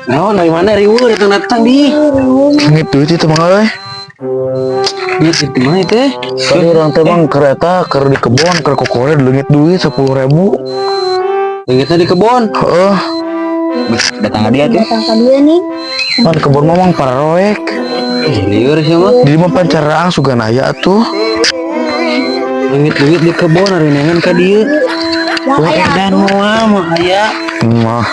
Nah, dari mana riweuh datang di? Gitu itu Mang euy. Di situ mah itu. Tadi orang teh Mang kereta keur di kebon keur kokore leungit duit 10.000. Leungitna di kebon. Heeh. Datang dia tuh. Datang ke dia nih. Pan kebon mah Mang pararoek. Lieur sih mah. Di mah pancaraang sugan aya atuh. Leungit di kebon ari nengan ka dieu. Wah, edan moal mah aya. Mah.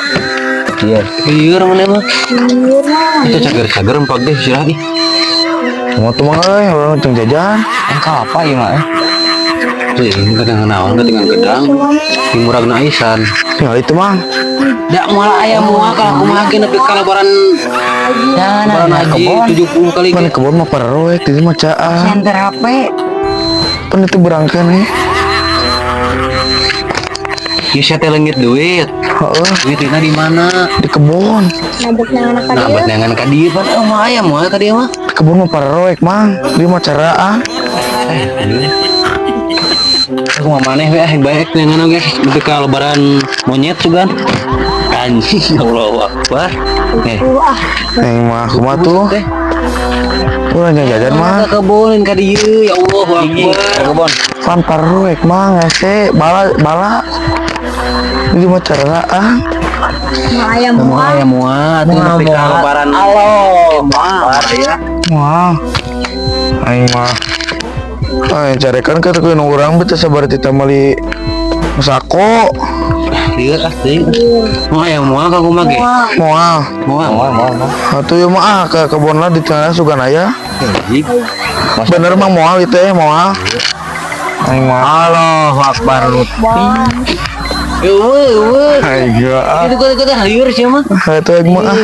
Iya. Lieur mana mah? Liur mah. Itu cager-cager empak deh sirah ih. Mau tuh Mang euy, orang teng jajan. Engka apa ieu mah? Tuh ini kadang naon ketinggalan gedang. Di muragna Aisan. Tinggal itu Mang. Da moal aya moal kalau kumaha ge nepi kalabaran. Jangan haji 70 kali Pan ge. kebon mah pararoek, di mah caang. Enter HP. Pan itu berangkat nih. Ieu sia teh leungit duit. Heeh, Duitna di mana? di kebon. Naboknya anak Nah, buat dia. nengan ka dieu pan mah aya moal ka dieu mah. Di kebon mah pararoek Mang. Di mah caraang. Aku mah maneh we yang baik nengan oge nepi ka lebaran monyet sugan. Anjing Allahu Akbar. Wah, Neng mah kumaha tuh? Teh. Urang jajan mah. Ka kebonin ka dieu ya Allahu Akbar. Kebon. Pan pararoek Mang, ese bala. Di mah caraang. mau ayam Mau mual. aya moal teh nepi ka lebaran. Allahu Akbar ya. Wah. Aing mah. Aing carekan ka teu nu urang beuh teh sabar tita meuli sako. Lieur ah teuing. Mau aya moal ka kumaha ge? Moal. Moal. Atuh ieu mah ke kebonna di tengah sugan aya. Anjing. Bener Mang moal itu moal. Aing mah. Allahu Akbar lu. Eueuh. Aing gua. Itu kata lieur sih mah. Itu aing mah.